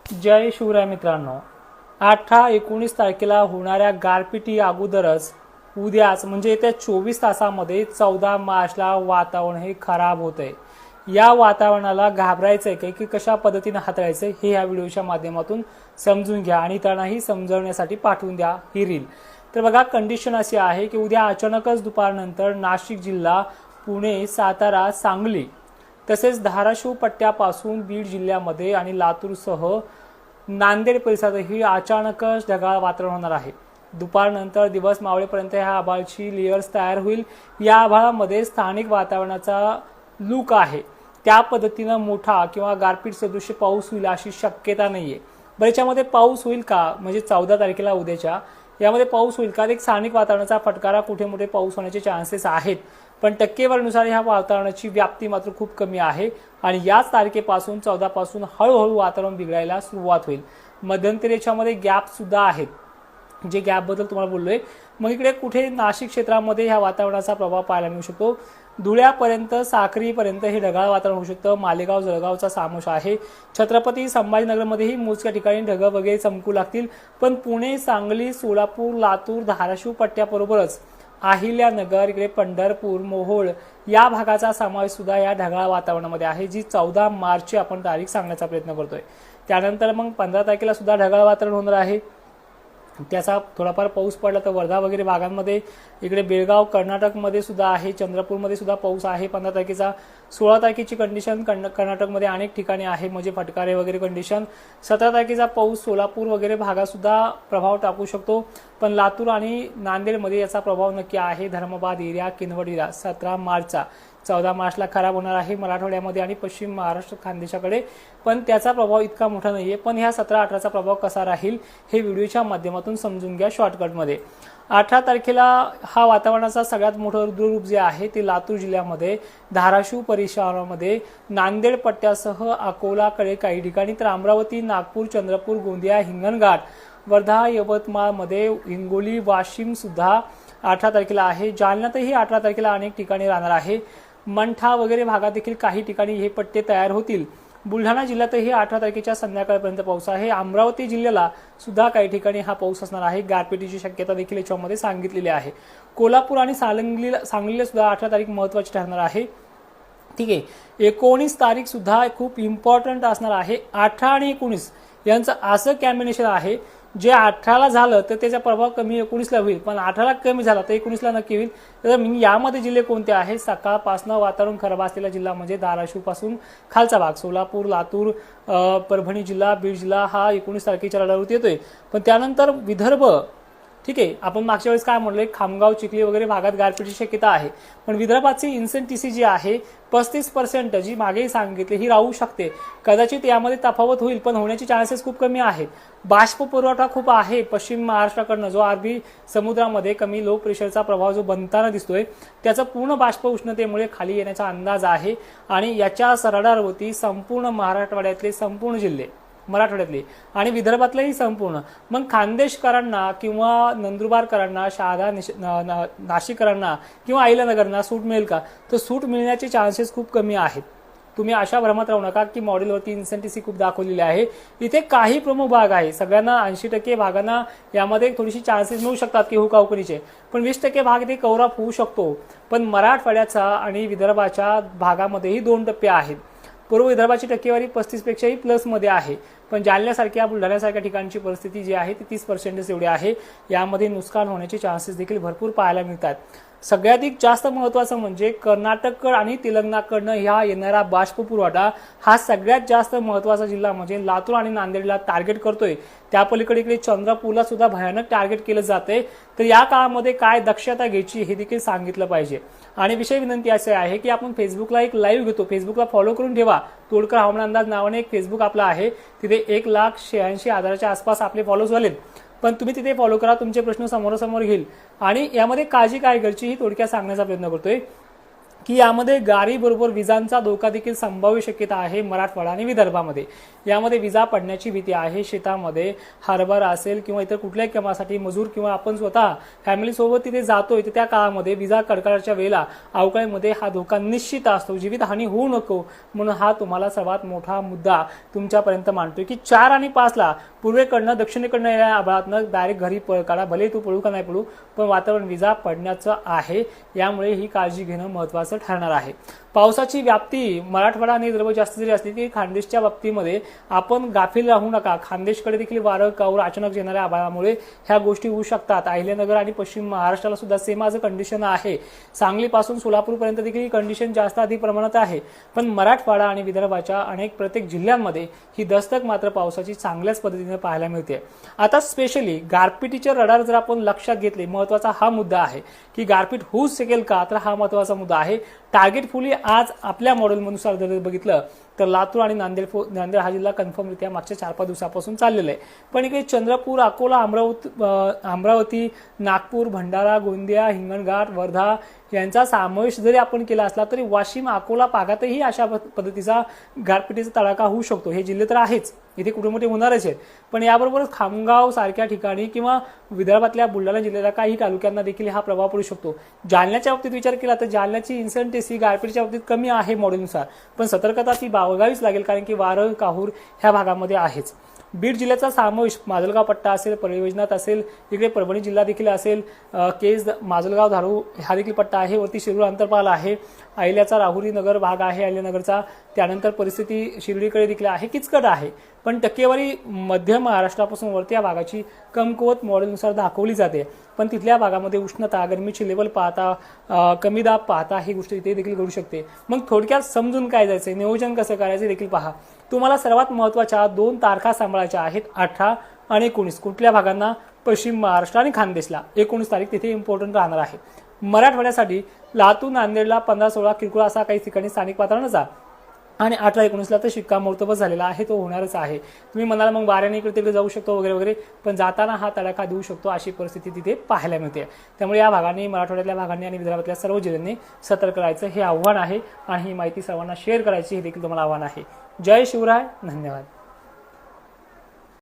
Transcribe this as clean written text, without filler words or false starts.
जय शिवराय मित्रांनो, 18-19 तारखेला होणाऱ्या गारपिटी अगोदरच उद्याच म्हणजे येत्या 24 तासामध्ये 14 मार्चला वातावरण हे खराब होतंय। या वातावरणाला घाबरायचंय की कशा पद्धतीने हाताळायचंय हे या व्हिडिओच्या माध्यमातून समजून घ्या आणि इतरांनाही समजवण्यासाठी पाठवून द्या ही रील। तर बघा, कंडिशन अशी आहे की उद्या अचानकच दुपारनंतर नाशिक जिल्हा, पुणे, सातारा, सांगली तसेच धाराशिव पट्ट्यापासून बीड जिल्ह्यामध्ये आणि लातूरसह नांदेड परिसरातही अचानकच ढगाळ वातावरण होणार आहे। दुपारनंतर दिवस मावळेपर्यंत ह्या आभाळाची लेयर्स तयार होईल। या आभाळामध्ये स्थानिक वातावरणाचा लूक आहे त्या पद्धतीने मोठा किंवा गारपीट सदृश पाऊस होईल अशी शक्यता नाहीये। बरेचशामध्ये पाऊस होईल का, म्हणजे 14 तारखेला उद्याच्या यामध्ये पाऊस होईल का, एक स्थानिक वातावरणाचा फटकारा कुठे मोठे पाऊस होण्याचे चान्सेस आहेत, पण टक्केवारीनुसार ह्या वातावरणाची व्याप्ती मात्र खूप कमी आहे आणि याच तारखेपासून 14 पासून हळूहळू वातावरण बिघडायला सुरुवात होईल। मध्यंतरी याच्यामध्ये गॅप सुद्धा आहेत, जे गॅप बद्दल तुम्हाला बोललोय। मग इकडे कुठे नाशिक क्षेत्रामध्ये ह्या वातावरणाचा प्रभाव पाहायला मिळू शकतो। धुळ्यापर्यंत, साक्रीपर्यंत हे ढगाळ वातावरण होऊ शकतं। मालेगाव, जळगावचा समावेश आहे। छत्रपती संभाजीनगरमध्येही मोजक्या ठिकाणी ढग वगैरे चमकू लागतील, पण पुणे, सांगली, सोलापूर, लातूर, धाराशिव पट्ट्याबरोबरच अहिल्यानगर, इकडे पंढरपूर, मोहोळ या भागाचा समावेश सुद्धा या ढगाळ वातावरणामध्ये आहे, जी 14 मार्चची आपण तारीख सांगण्याचा प्रयत्न करतोय। त्यानंतर मग 15 तारखेला सुद्धा ढगाळ वातावरण होणार आहे। त्याचा थोडाफार पाऊस पडला तर वर्धा वगैरे भागांमध्ये, इकडे बेळगाव कर्नाटकमध्ये सुद्धा आहे, चंद्रपूरमध्ये सुद्धा पाऊस आहे 15 तारखेचा। 16 तारखेची कंडिशन कर्नाटकमध्ये अनेक ठिकाणी आहे, म्हणजे फटकारे वगैरे कंडिशन। 17 तारखेचा पाऊस सोलापूर वगैरे भागात सुद्धा प्रभाव टाकू शकतो, पण लातूर आणि नांदेडमध्ये याचा प्रभाव नक्की आहे। धर्माबाद एरिया, किनवट एरिया 17 मार्चचा 14 मार्चला खराब होणार आहे मराठवाड्यामध्ये आणि पश्चिम महाराष्ट्र खानदेशाकडे, पण त्याचा प्रभाव इतका मोठा नाहीये। पण ह्या 17-18चा प्रभाव कसा राहील हे व्हिडिओच्या माध्यमातून समजून घ्या शॉर्टकटमध्ये। 18 तारखेला हा वातावरणाचा सगळ्यात मोठं रुद्ररूप जे आहे ते लातूर जिल्ह्यामध्ये, धाराशिव परिसरामध्ये, नांदेड पट्ट्यासह अकोलाकडे काही ठिकाणी, तर अमरावती, नागपूर, चंद्रपूर, गोंदिया, हिंगणघाट, वर्धा, यवतमाळमध्ये, हिंगोली, वाशिम सुद्धा 18 तारखेला आहे। जालन्यातही 18 तारखेला अनेक ठिकाणी राहणार आहे। मंठा वगैरे भागात देखील काही ठिकाणी हे पट्टे तयार होतील। बुलढाणा जिल्ह्यातही 18 तारखेच्या संध्याकाळपर्यंत पाऊस आहे। अमरावती जिल्ह्याला सुद्धा काही ठिकाणी हा पाऊस असणार आहे। गारपिटीची शक्यता देखील याच्यामध्ये सांगितलेली आहे। कोल्हापूर आणि सांगलीला सुद्धा 18 तारीख महत्त्वाची ठरणार आहे। ठीक आहे, 19 तारीख सुद्धा खूप इम्पॉर्टंट असणार आहे। 18 आणि 19 यांचं असं कॉम्बिनेशन आहे, जे 18ला झालं तर त्याचा प्रभाव कमी 19ला होईल, पण 18ला कमी झाला तर 19ला नक्की होईल। तर यामध्ये जिल्हे कोणते आहेत? सकाळपासून वातावरण खराब असलेला जिल्हा म्हणजे धाराशिव पासून खालचा भाग, सोलापूर, लातूर, परभणी जिल्हा, बीड जिल्हा हा 19 तारखेच्या रडारवरती येतोय। पण त्यानंतर विदर्भ, ठीक आहे, आपण मागच्या वेळेस काय म्हणलोय, खामगाव, चिखली वगैरे भागात गारपीटची शक्यता आहे, पण विदर्भाची इन्सेंटिसी जी आहे 35% जी मागेही सांगितली ही राहू शकते। कदाचित यामध्ये तफावत होईल, पण होण्याचे चान्सेस खूप कमी आहेत। बाष्प पुरवठा खूप आहे पश्चिम महाराष्ट्राकडनं, जो अरबी समुद्रामध्ये कमी लो प्रेशरचा प्रभाव जो बनताना दिसतोय, त्याचा पूर्ण बाष्प उष्णतेमुळे खाली येण्याचा अंदाज आहे आणि याच्या रडारवरती संपूर्ण मराठवाड्यातले संपूर्ण जिल्हे, मराठवाड्यातले आणि विदर्भातलेही संपूर्ण, मग खानदेशकरांना किंवा नंदुरबारकरांना, शहादा नाशिककरांना किंवा अहिल्यानगरना सूट मिळेल का? तर सूट मिळण्याचे चान्सेस खूप कमी आहेत। तुम्ही अशा भ्रमात राहू नका की मॉडेलवरती इन्सेंटिसी खूप दाखवलेली आहे। इथे काही प्रमुख भाग आहे, सगळ्यांना 80% भागांना यामध्ये थोडीशी चान्सेस मिळू शकतात की हुकाहुकणीचे, पण 20% भाग इथे कव्हर अप होऊ शकतो। पण मराठवाड्याचा आणि विदर्भाच्या भागामध्येही 2 टप्पे आहेत। पूर्व विदर्भाची टक्केवारी 35 पेक्षाही प्लसमध्ये आहे, पण जालन्यासारख्या, बुलढाण्यासारख्या ठिकाणची परिस्थिती जी आहे ती 30% एवढी आहे। यामध्ये नुकसान होण्याचे चान्सेस देखील भरपूर पाहायला मिळतात। सगळ्यात जास्त महत्त्वाचं म्हणजे कर्नाटक आणि तेलंगणाकडनं ह्या येणारा बाष्प पुरवठा हा सगळ्यात जास्त महत्त्वाचा जिल्हा म्हणजे लातूर आणि नांदेडला टार्गेट करतोय। त्या पलीकडे इकडे चंद्रपूरला सुद्धा भयानक टार्गेट केलं जाते। तर या काळामध्ये काय दक्षता घ्यायची हे देखील सांगितलं पाहिजे। आणि विषय विनंती असे आहे की आपण फेसबुकला एक लाईव्ह घेतो, फेसबुकला फॉलो करून ठेवा। तोडकर हवामान अंदाज नावाने एक फेसबुक आपला आहे, तिथे 1,86,000च्या आसपास आपले फॉलोज झालेत, पण तुम्ही तिथे फॉलो करा, तुमचे प्रश्न समोरासमोर घेईल। आणि यामध्ये काळजी काय करायची ही थोडक्यात सांगण्याचा प्रयत्न करतोय की यामध्ये गारीबरोबर विजांचा धोका देखील संभाव्य शक्यता आहे मराठवाडा आणि विदर्भामध्ये। यामध्ये विजा पडण्याची भीती आहे। शेतामध्ये हरभरा असेल किंवा इतर कुठल्याही कामासाठी मजूर किंवा आपण स्वतः फॅमिली सोबत तिथे जातोय तर त्या काळामध्ये विजा कडकडाच्या वेळेला अवकाळीमध्ये हा धोका निश्चित असतो। जीवितहानी होऊ नको म्हणून हा तुम्हाला सर्वात मोठा मुद्दा तुमच्यापर्यंत मांडतोय की 4 आणि 5 ला पूर्वेकडनं दक्षिणेकडनं या आभाळातनं डायरेक्ट घरी पळ काढा, भले तू पळू का नाही पळू पण वातावरण विजा पडण्याचं आहे। यामुळे ही काळजी घेणं महत्त्वाचं ठरणार आहे। पावसाची व्याप्ती मराठवाडा आणि विदर्भ जास्त जरी असली तरी खानदेशच्या बाबतीमध्ये आपण गाफील राहू नका। खानदेशकडे देखील वारं काऊर अचानक येणाऱ्या आभाळामुळे ह्या गोष्टी होऊ शकतात। अहिल्यानगर आणि पश्चिम महाराष्ट्राला सुद्धा सेम आज कंडिशन आहे। सांगलीपासून सोलापूरपर्यंत देखील ही कंडिशन जास्त अधिक प्रमाणात आहे। पण मराठवाडा आणि विदर्भाच्या प्रत्येक जिल्ह्यांमध्ये ही दस्तक मात्र पावसाची चांगल्याच पद्धतीने पाहायला मिळते। आता स्पेशली गारपिटीचे रडार जर आपण लक्षात घेतले, महत्त्वाचा हा मुद्दा आहे की गारपीट होऊ शकेल का, तर हा महत्त्वाचा मुद्दा आहे। टार्गेटफुली आज आपल्या मॉडेलनुसार जर बघितलं तर लातूर आणि नांदेड हा जिल्हा कन्फर्मरित्या मागच्या 4-5 दिवसापासून चाललेला आहे। पण इकडे चंद्रपूर, अकोला, अमरावती, नागपूर, भंडारा, गोंदिया, हिंगणघाट, वर्धा यांचा समावेश जरी आपण केला असला तरी वाशिम, अकोला भागातही अशा पद्धतीचा गारपिटीचा तडाखा होऊ शकतो। हे जिल्हे तर आहेच, इथे कुठे मोठे होणारच आहेत, पण याबरोबरच खामगाव सारख्या ठिकाणी किंवा विदर्भातल्या बुलढाणा जिल्ह्याच्या काही तालुक्यांना देखील हा प्रभाव पडू शकतो। जालन्याच्या बाबतीत विचार केला तर जालन्याची इन्सेंटिव्ह ही गारपीटच्या बाबतीत कमी आहे मॉडेलनुसार, पण सतर्कता ती बाळगावीच लागेल कारण की वारं काहूर ह्या भागामध्ये आहेच। बीड जिल्ह्याचा समावेश माजलगाव पट्टा असेल, परियोजनात असेल, इकडे परभणी जिल्हा देखील असेल, केज, माजलगाव, धारू हा देखील पट्टा आहे, वरती शिरूर अंतरपाल आहे, अहिल्याचा राहुरी नगर भाग आहे अहिल्यानगरचा, त्यानंतर परिस्थिती शिर्डीकडे देखील आहे, किचकट आहे। पण टक्केवारी मध्य महाराष्ट्रापासून वरती या भागाची कमकुवत मॉडेलनुसार दाखवली जाते। पण तिथल्या भागामध्ये उष्णता, गरमीची लेवल पाहता, कमी दाब पाहता ही गोष्ट इथे देखील घडू शकते। मग थोडक्यात समजून काय जायचंय, नियोजन कसं करायचं देखील पहा। तुम्हाला सर्वात महत्त्वाच्या 2 तारखा सांभाळायच्या आहेत, 18 आणि 19। कुठल्या भागांना? पश्चिम महाराष्ट्र आणि खानदेशला 19 तारीख तिथे इम्पॉर्टंट राहणार आहे। मराठवाड्यासाठी लातूर, नांदेडला 15-16 किरकोळ असा काही ठिकाणी स्थानिक वातावरणाचा आणि 18-19 तर शिक्कामोर्तब झालेला आहे, तो होणारच आहे। तुम्ही म्हणाल मग वाऱ्याने इकडे तिकडे जाऊ शकतो वगैरे वगैरे, पण जाताना हा तडाखा देऊ शकतो अशी परिस्थिती तिथे पाहायला मिळते। त्यामुळे या भागांनी, मराठवाड्यातल्या भागांनी आणि विदर्भातल्या सर्व जिल्ह्यांनी सतर्क राहायचं हे आव्हान आहे आणि ही माहिती सर्वांना शेअर करायची हे देखील तुम्हाला आव्हान आहे। जय शिवराय, धन्यवाद।